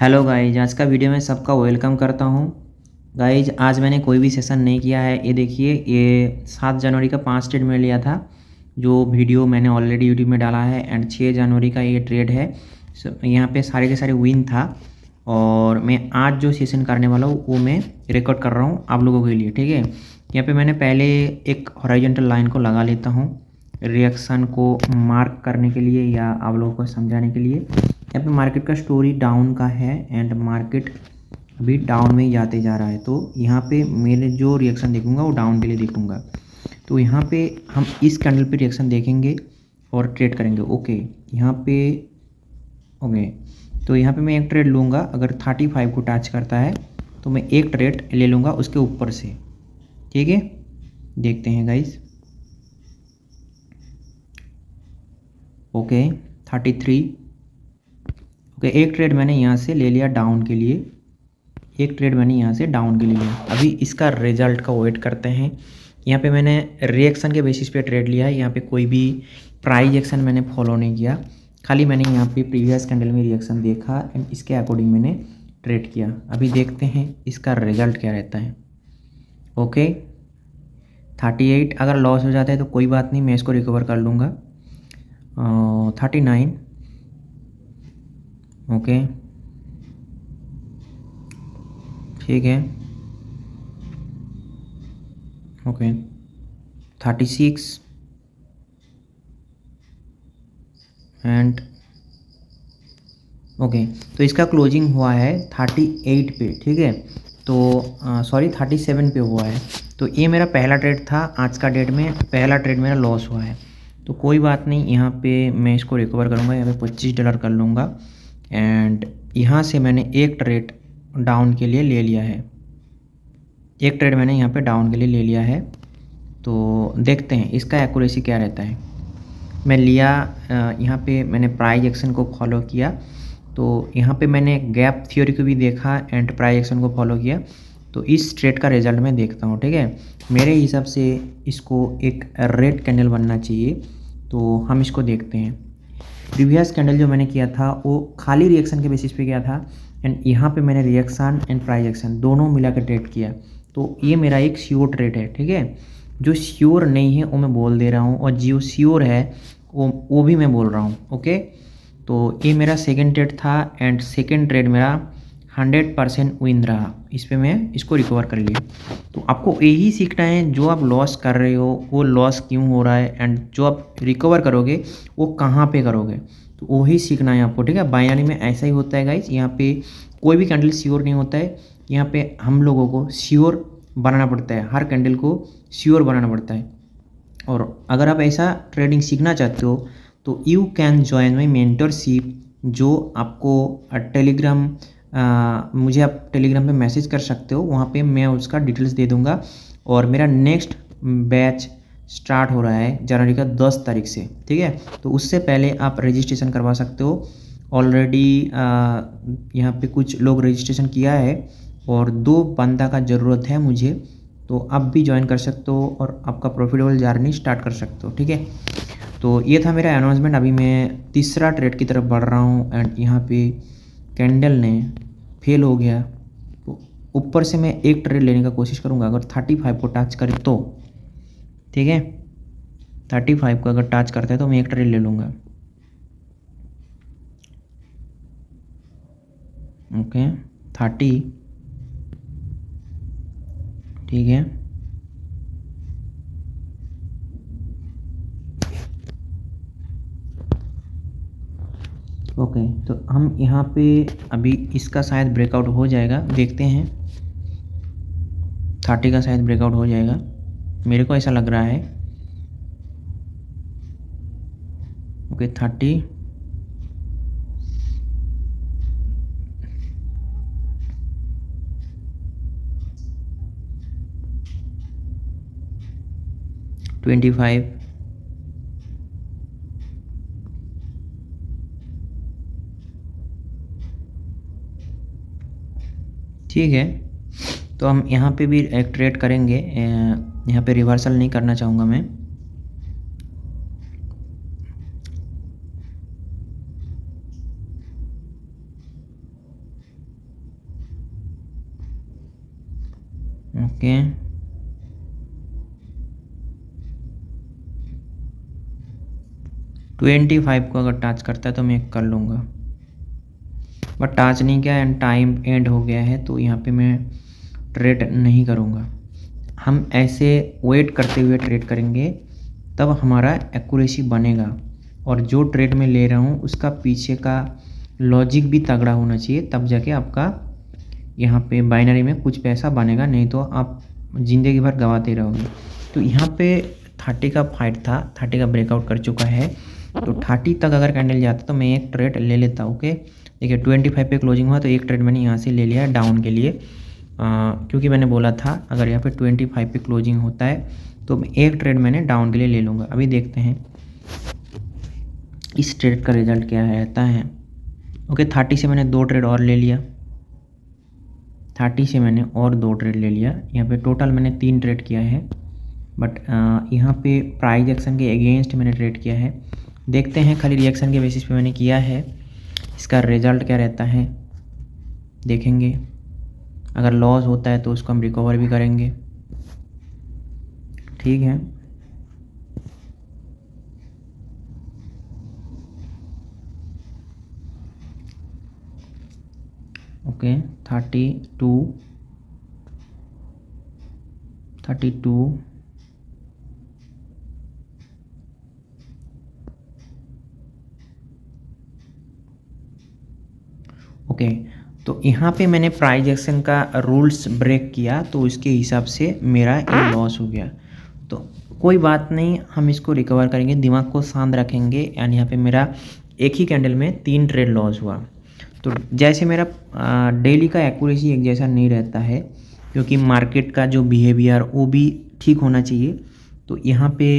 Hello guys, आज का video में सबका वेलकम करता हूं। गाइज आज मैंने कोई भी सेशन नहीं किया है। ये देखिए, ये 7 जनवरी का 5 ट्रेड में लिया था, जो वीडियो मैंने ऑलरेडी यूट्यूब में डाला है। एंड 6 जनवरी का ये ट्रेड है। यहाँ पे सारे के सारे विन था। और मैं आज जो सेशन करने वाला हूँ वो मैं रिकॉर्ड कर रहा हूँ आप लोगों के लिए, ठीक है। यहाँ पे मैंने पहले एक हॉरिजॉन्टल लाइन को लगा लेता हूँ रिएक्शन को मार्क करने के लिए या आप लोगों को समझाने के लिए। यहाँ पे मार्केट का स्टोरी डाउन का है एंड मार्केट अभी डाउन में ही जाते जा रहा है। तो यहाँ पे मैंने जो रिएक्शन देखूंगा वो डाउन के लिए देखूंगा। तो यहाँ पे हम इस कैंडल पे रिएक्शन देखेंगे और ट्रेड करेंगे। ओके, यहाँ पे ओके, तो यहाँ पे मैं एक ट्रेड लूँगा। अगर 35 को टच करता है तो मैं एक ट्रेड ले लूँगा उसके ऊपर से, ठीक है। देखते हैं गाइस। ओके 33। ओके, एक ट्रेड मैंने यहाँ से ले लिया डाउन के लिए, एक ट्रेड मैंने यहाँ से डाउन के लिए लिया। अभी इसका रिजल्ट का वेट करते हैं। यहाँ पे मैंने रिएक्शन के बेसिस पे ट्रेड लिया है। यहाँ पे कोई भी प्राइस एक्शन मैंने फॉलो नहीं किया, खाली मैंने यहाँ पे प्रीवियस कैंडल में रिएक्शन देखा एंड इसके अकॉर्डिंग मैंने ट्रेड किया। अभी देखते हैं इसका रिजल्ट क्या रहता है। ओके 38 अगर लॉस हो जाता है तो कोई बात नहीं, मैं इसको रिकवर कर लूँगा। 39 ओके ठीक है। ओके 36 एंड ओके, तो इसका क्लोजिंग हुआ है 38 पे, ठीक है। तो सॉरी 37 पे हुआ है। तो ये मेरा पहला ट्रेड था, आज का डेट में पहला ट्रेड मेरा लॉस हुआ है। तो कोई बात नहीं, यहाँ पे मैं इसको रिकवर करूँगा। यहाँ पे $25 कर लूँगा एंड यहाँ से मैंने एक ट्रेड डाउन के लिए ले लिया है। एक ट्रेड मैंने यहाँ पे डाउन के लिए ले लिया है। तो देखते हैं इसका एक्यूरेसी क्या रहता है। मैं लिया, यहाँ पे मैंने प्राइस एक्शन को फॉलो किया। तो यहाँ पे मैंने गैप थ्योरी को भी देखा एंड प्राइस एक्शन को फॉलो किया। तो इस ट्रेड का रिजल्ट मैं देखता हूँ, ठीक है। मेरे हिसाब से इसको एक रेड कैंडल बनना चाहिए। तो हम इसको देखते हैं। प्रीवियस कैंडल जो मैंने किया था वो खाली रिएक्शन के बेसिस पे किया था एंड यहाँ पे मैंने रिएक्शन एंड प्राइस एक्शन दोनों मिला कर ट्रेड किया। तो ये मेरा एक श्योर ट्रेड है, ठीक है। जो श्योर नहीं है वो मैं बोल दे रहा हूँ और जो श्योर है वो भी मैं बोल रहा हूँ। ओके, तो ये मेरा सेकंड ट्रेड था एंड सेकंड ट्रेड मेरा 100% विन रहा। इस पे मैं इसको रिकवर कर लिया। तो आपको यही सीखना है, जो आप लॉस कर रहे हो वो लॉस क्यों हो रहा है एंड जो आप रिकवर करोगे वो कहाँ पे करोगे, तो वही सीखना है आपको, ठीक है। बायनरी में ऐसा ही होता है गाइज, यहाँ पे कोई भी कैंडल श्योर नहीं होता है। यहाँ पे हम लोगों को श्योर बनाना पड़ता है, हर कैंडल को श्योर बनाना पड़ता है। और अगर आप ऐसा ट्रेडिंग सीखना चाहते हो तो you can join my mentorship, जो आपको टेलीग्राम मुझे आप टेलीग्राम पे मैसेज कर सकते हो। वहाँ पे मैं उसका डिटेल्स दे दूँगा। और मेरा नेक्स्ट बैच स्टार्ट हो रहा है जनवरी का 10 तारीख से, ठीक है। तो उससे पहले आप रजिस्ट्रेशन करवा सकते हो। ऑलरेडी यहाँ पे कुछ लोग रजिस्ट्रेशन किया है और 2 बंदा का ज़रूरत है मुझे। तो आप भी ज्वाइन कर सकते हो और आपका प्रॉफिटेबल जर्नी स्टार्ट कर सकते हो, ठीक है। तो ये था मेरा अनाउंसमेंट। अभी मैं तीसरा ट्रेड की तरफ बढ़ रहा हूँ एंड यहाँ पे कैंडल ने फेल हो गया। तो ऊपर से मैं एक ट्रेड लेने का कोशिश करूँगा। अगर 35 को टच करे तो, ठीक है। 35 को अगर टच करता है तो मैं एक ट्रेड ले लूँगा। ओके 30, ठीक है। ओके, तो हम यहाँ पे अभी इसका शायद ब्रेकआउट हो जाएगा, देखते हैं। 30 का शायद ब्रेकआउट हो जाएगा, मेरे को ऐसा लग रहा है। ओके 30, $25, ठीक है। तो हम यहाँ पे भी एक ट्रेड करेंगे। यहाँ पे रिवर्सल नहीं करना चाहूँगा मैं। ओके, 25 को अगर टच करता है तो मैं कर लूँगा, बट टच नहीं किया एंड टाइम एंड हो गया है, तो यहाँ पे मैं ट्रेड नहीं करूँगा। हम ऐसे वेट करते हुए ट्रेड करेंगे, तब हमारा एक्यूरेसी बनेगा। और जो ट्रेड में ले रहा हूँ उसका पीछे का लॉजिक भी तगड़ा होना चाहिए, तब जाके आपका यहाँ पे बाइनरी में कुछ पैसा बनेगा, नहीं तो आप ज़िंदगी भर गंवाते रहोगे। तो यहाँ पे 30 का फाइट था, 30 का ब्रेकआउट कर चुका है, तो 30 तक अगर कैंडल जाता तो मैं एक ट्रेड ले लेता। ओके, देखिए 25 पे क्लोजिंग हुआ तो एक ट्रेड मैंने यहाँ से ले लिया डाउन के लिए, क्योंकि मैंने बोला था अगर यहाँ पे 25 पे क्लोजिंग होता है तो एक ट्रेड मैंने डाउन के लिए ले लूँगा। अभी देखते हैं इस ट्रेड का रिजल्ट क्या रहता है। ओके, 30 से मैंने 2 ट्रेड और ले लिया, 30 से मैंने और 2 ट्रेड ले लिया। यहाँ पे टोटल मैंने 3 ट्रेड किया है, बट यहाँ पे प्राइस एक्शन के अगेंस्ट मैंने ट्रेड किया है। देखते हैं, खाली रिएक्शन के बेसिस पे मैंने किया है, इसका रिज़ल्ट क्या रहता है देखेंगे। अगर लॉस होता है तो उसको हम रिकवर भी करेंगे, ठीक है। ओके, 32 ओके, तो यहाँ पे मैंने प्राइस एक्शन का रूल्स ब्रेक किया, तो उसके हिसाब से मेरा ये लॉस हो गया। तो कोई बात नहीं, हम इसको रिकवर करेंगे, दिमाग को शांत रखेंगे। यानी यहाँ पे मेरा एक ही कैंडल में 3 ट्रेड लॉस हुआ। तो जैसे मेरा डेली का एक्यूरेसी एक जैसा नहीं रहता है, क्योंकि मार्केट का जो बिहेवियर वो भी ठीक होना चाहिए। तो यहाँ पे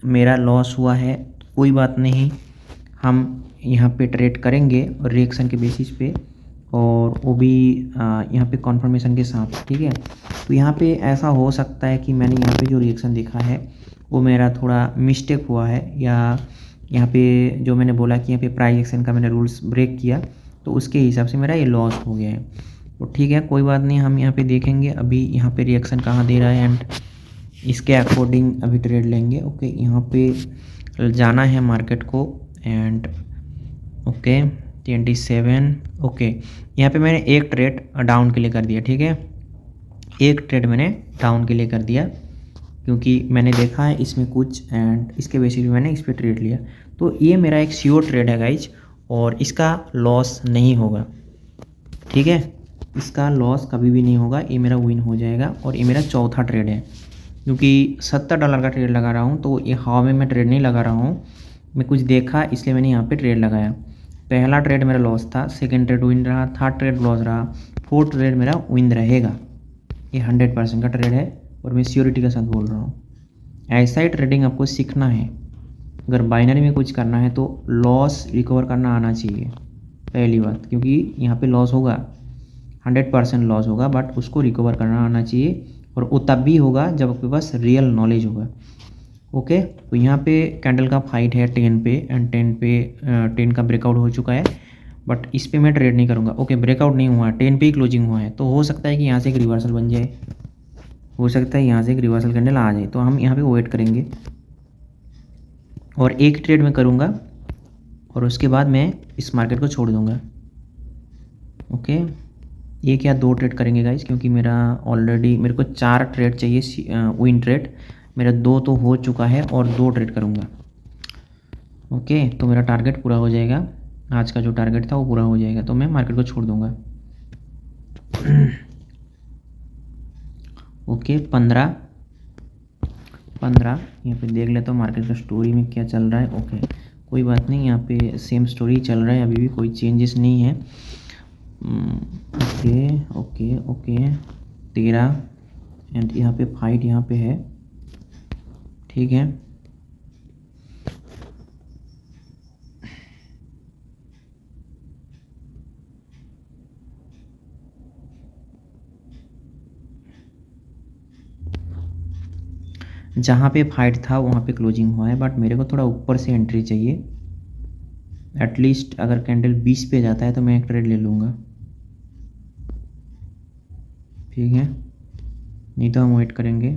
मेरा लॉस हुआ है, कोई बात नहीं, हम यहाँ पे ट्रेड करेंगे और रिएक्शन के बेसिस पे, और वो भी यहाँ पे कॉन्फर्मेशन के साथ, ठीक है। तो यहाँ पे ऐसा हो सकता है कि मैंने यहाँ पे जो रिएक्शन देखा है वो मेरा थोड़ा मिस्टेक हुआ है, या यहाँ पे जो मैंने बोला कि यहाँ पे प्राइस एक्शन का मैंने रूल्स ब्रेक किया, तो उसके हिसाब से मेरा ये लॉस हो गया है। तो ठीक है, कोई बात नहीं, हम यहाँ पे देखेंगे अभी यहाँ पे रिएक्शन कहाँ दे रहा है एंड इसके अकॉर्डिंग अभी ट्रेड लेंगे। ओके, यहाँ पे जाना है मार्केट को एंड ओके 27। ओके, यहाँ पे मैंने एक ट्रेड डाउन के लिए कर दिया, ठीक है, एक ट्रेड मैंने डाउन के लिए कर दिया, क्योंकि मैंने देखा है इसमें कुछ एंड इसके बेसिस पे मैंने इस पर ट्रेड लिया। तो ये मेरा एक श्योर ट्रेड है गाइज, और इसका लॉस नहीं होगा, ठीक है, इसका लॉस कभी भी नहीं होगा, ये मेरा विन हो जाएगा। और ये मेरा चौथा ट्रेड है, क्योंकि $70 का ट्रेड लगा रहा हूँ, तो ये हवा में मैं ट्रेड नहीं लगा रहा हूँ, मैं कुछ देखा इसलिए मैंने यहाँ पे ट्रेड लगाया। पहला ट्रेड मेरा लॉस था, सेकंड ट्रेड विन रहा, थर्ड ट्रेड लॉस रहा, फोर्थ ट्रेड मेरा विन रहेगा। ये 100% का ट्रेड है और मैं श्योरिटी के साथ बोल रहा हूँ। ऐसा ही ट्रेडिंग आपको सीखना है। अगर बाइनरी में कुछ करना है तो लॉस रिकवर करना आना चाहिए, पहली बात, क्योंकि यहाँ पे लॉस होगा, 100% लॉस होगा, बट उसको रिकवर करना आना चाहिए, और वो तब भी होगा जब आपके पास रियल नॉलेज होगा। ओके, तो यहाँ पे कैंडल का फाइट है 10 पे एंड 10 का ब्रेकआउट हो चुका है, बट इस पे मैं ट्रेड नहीं करूँगा। ओके, ब्रेकआउट नहीं हुआ, 10 पे ही क्लोजिंग हुआ है, तो हो सकता है कि यहाँ से एक रिवर्सल बन जाए, हो सकता है यहाँ से एक रिवर्सल कैंडल आ जाए, तो हम यहाँ पे वेट करेंगे और एक ट्रेड में करूँगा और उसके बाद मैं इस मार्केट को छोड़ दूँगा। ओके, ये क्या 2 ट्रेड करेंगे गाइस, क्योंकि मेरा ऑलरेडी मेरे को 4 ट्रेड चाहिए विन ट्रेड, मेरा 2 तो हो चुका है और 2 ट्रेड करूँगा। ओके, तो मेरा टारगेट पूरा हो जाएगा, आज का जो टारगेट था वो पूरा हो जाएगा, तो मैं मार्केट को छोड़ दूँगा। ओके, 15 यहाँ पे देख लेता हूँ मार्केट का स्टोरी में क्या चल रहा है। ओके, कोई बात नहीं, यहाँ पे सेम स्टोरी चल रहा है, अभी भी कोई चेंजेस नहीं है। ओके ओके ओके 13 एंड यहाँ पे फाइट यहाँ पे है, ठीक है। जहाँ पे फाइट था वहाँ पे क्लोजिंग हुआ है, बट मेरे को थोड़ा ऊपर से एंट्री चाहिए, एटलीस्ट अगर कैंडल 20 पे जाता है तो मैं एक ट्रेड ले लूँगा, ठीक है। नहीं तो हम वेट करेंगे।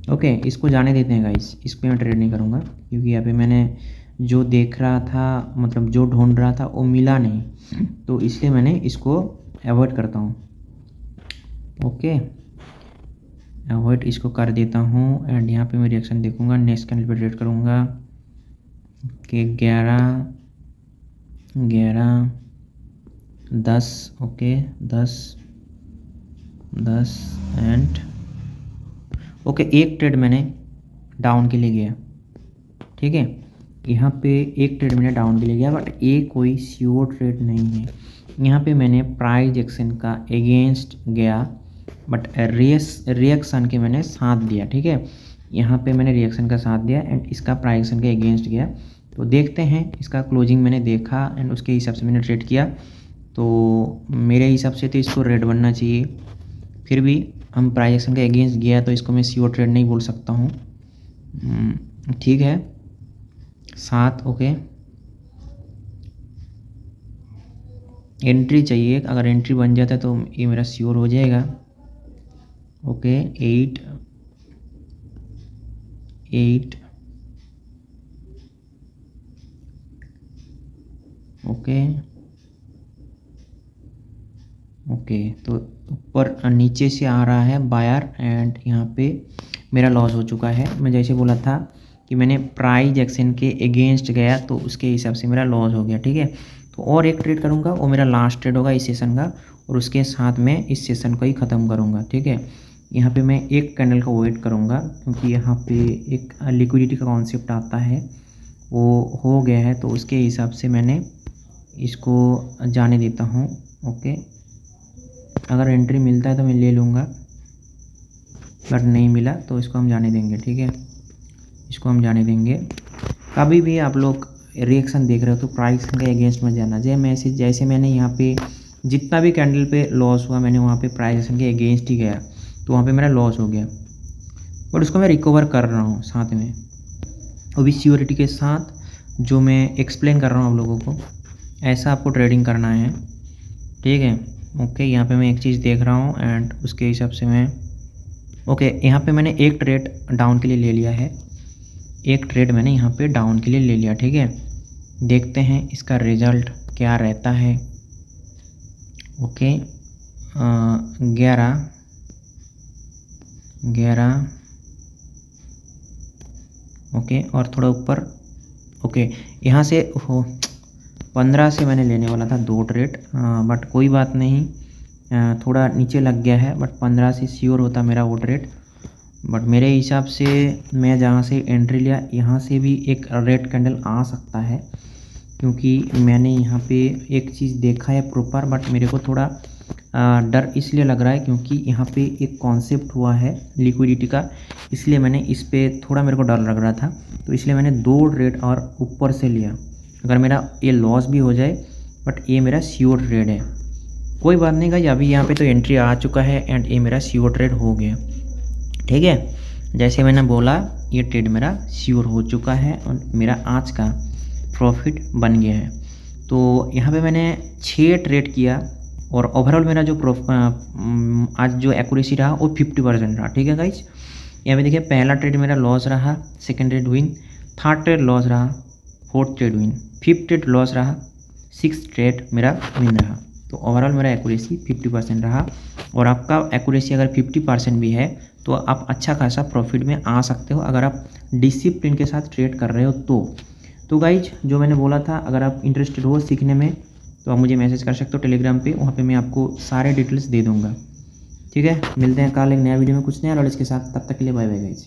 ओके, इसको जाने देते हैं गाइस, इस पर मैं ट्रेड नहीं करूँगा क्योंकि यहाँ पे मैंने जो देख रहा था, मतलब जो ढूंढ रहा था वो मिला नहीं, तो इसलिए मैंने इसको अवॉइड करता हूँ। ओके, अवॉइड इसको कर देता हूँ एंड यहाँ पे मैं रिएक्शन देखूँगा, नेक्स्ट कैंडल पे ट्रेड करूँगा कि 11 10। ओके 10 एंड ओके, एक ट्रेड मैंने डाउन के लिए गया, ठीक है, यहाँ पे एक ट्रेड मैंने डाउन के लिए गया, बट ये कोई श्योर ट्रेड नहीं है। यहाँ पे मैंने प्राइस एक्शन का अगेंस्ट गया, बट रिएक्शन के मैंने साथ दिया, ठीक है, यहाँ पे मैंने रिएक्शन का साथ दिया एंड इसका प्राइस एक्शन के अगेंस्ट गया। तो देखते हैं, इसका क्लोजिंग मैंने देखा एंड उसके हिसाब से मैंने ट्रेड किया। तो मेरे हिसाब से तो इसको रेड बनना चाहिए, फिर भी हम प्राइस एक्शन के अगेंस्ट गया तो इसको मैं श्योर ट्रेड नहीं बोल सकता हूँ। ठीक है, 7। ओके, एंट्री चाहिए, अगर एंट्री बन जाता है तो ये मेरा श्योर हो जाएगा। ओके 8 ओके, तो ऊपर नीचे से आ रहा है बायर एंड यहाँ पे मेरा लॉस हो चुका है। मैं जैसे बोला था कि मैंने प्राइस एक्शन के अगेंस्ट गया तो उसके हिसाब से मेरा लॉस हो गया, ठीक है। तो और एक ट्रेड करूँगा, वो मेरा लास्ट ट्रेड होगा इस सेशन का, और उसके साथ में इस सेशन को ही ख़त्म करूँगा, ठीक है। यहाँ पे मैं एक कैंडल का वेट करूँगा क्योंकि यहाँ पे एक लिक्विडिटी का कॉन्सेप्ट आता है, वो हो गया है, तो उसके हिसाब से मैंने इसको जाने देता हूँ। ओके, अगर एंट्री मिलता है तो मैं ले लूँगा, बट नहीं मिला तो इसको हम जाने देंगे, ठीक है, इसको हम जाने देंगे। कभी भी आप लोग रिएक्शन देख रहे हो तो प्राइस के अगेंस्ट में जाना। जैसे मैंने यहाँ पे जितना भी कैंडल पे लॉस हुआ, मैंने वहाँ पे प्राइस के अगेंस्ट ही गया तो वहाँ पे मेरा लॉस हो गया, बट उसको मैं रिकवर कर रहा हूँ साथ में, वो भी सिक्योरिटी के साथ, जो मैं एक्सप्लेन कर रहा हूँ आप लोगों को। ऐसा आपको ट्रेडिंग करना है, ठीक है। ओके, यहाँ पे मैं एक चीज़ देख रहा हूँ एंड उसके हिसाब से मैं ओके, यहाँ पे मैंने एक ट्रेड डाउन के लिए ले लिया है, एक ट्रेड मैंने यहाँ पे डाउन के लिए ले लिया, ठीक है। देखते हैं इसका रिजल्ट क्या रहता है। ओके 11 ओके, और थोड़ा ऊपर। ओके, यहाँ से 15 से मैंने लेने वाला था 2 ट्रेड, बट कोई बात नहीं, थोड़ा नीचे लग गया है, बट 15 से श्योर होता मेरा वो ट्रेड। बट मेरे हिसाब से मैं जहाँ से एंट्री लिया, यहाँ से भी एक रेड कैंडल आ सकता है, क्योंकि मैंने यहाँ पे एक चीज़ देखा है प्रॉपर, बट मेरे को थोड़ा डर इसलिए लग रहा है क्योंकि यहाँ पे एक कॉन्सेप्ट हुआ है लिक्विडिटी का, इसलिए मैंने इस पर थोड़ा मेरे को डर लग रहा था, तो इसलिए मैंने 2 ट्रेड और ऊपर से लिया। अगर मेरा ये लॉस भी हो जाए, बट ये मेरा श्योर ट्रेड है, कोई बात नहीं गाइस। अभी यहाँ पे तो एंट्री आ चुका है एंड ये मेरा श्योर ट्रेड हो गया, ठीक है। जैसे मैंने बोला, ये ट्रेड मेरा श्योर हो चुका है और मेरा आज का प्रॉफिट बन गया है। तो यहाँ पे मैंने 6 ट्रेड किया और ओवरऑल मेरा जो आज जो एक्यूरेसी रहा वो 50% रहा, ठीक है गाइज। यहाँ पे देखिए, पहला ट्रेड मेरा लॉस रहा, second trade win, third trade loss रहा, fourth trade win, fifth trade loss रहा, सिक्स ट्रेड मेरा विन रहा। तो ओवरऑल मेरा एक्यूरेसी 50% रहा, और आपका एक्यूरेसी अगर 50% भी है तो आप अच्छा खासा प्रॉफिट में आ सकते हो अगर आप डिसिप्लिन के साथ ट्रेड कर रहे हो तो गाइज, जो मैंने बोला था, अगर आप इंटरेस्टेड हो सीखने में तो आप मुझे मैसेज कर सकते हो टेलीग्राम पे, वहाँ पे मैं आपको सारे डिटेल्स दे दूँगा, ठीक है। मिलते हैं कल एक नया वीडियो में कुछ नया नॉलेज के साथ, तब तक के लिए बाय बाय गाइज।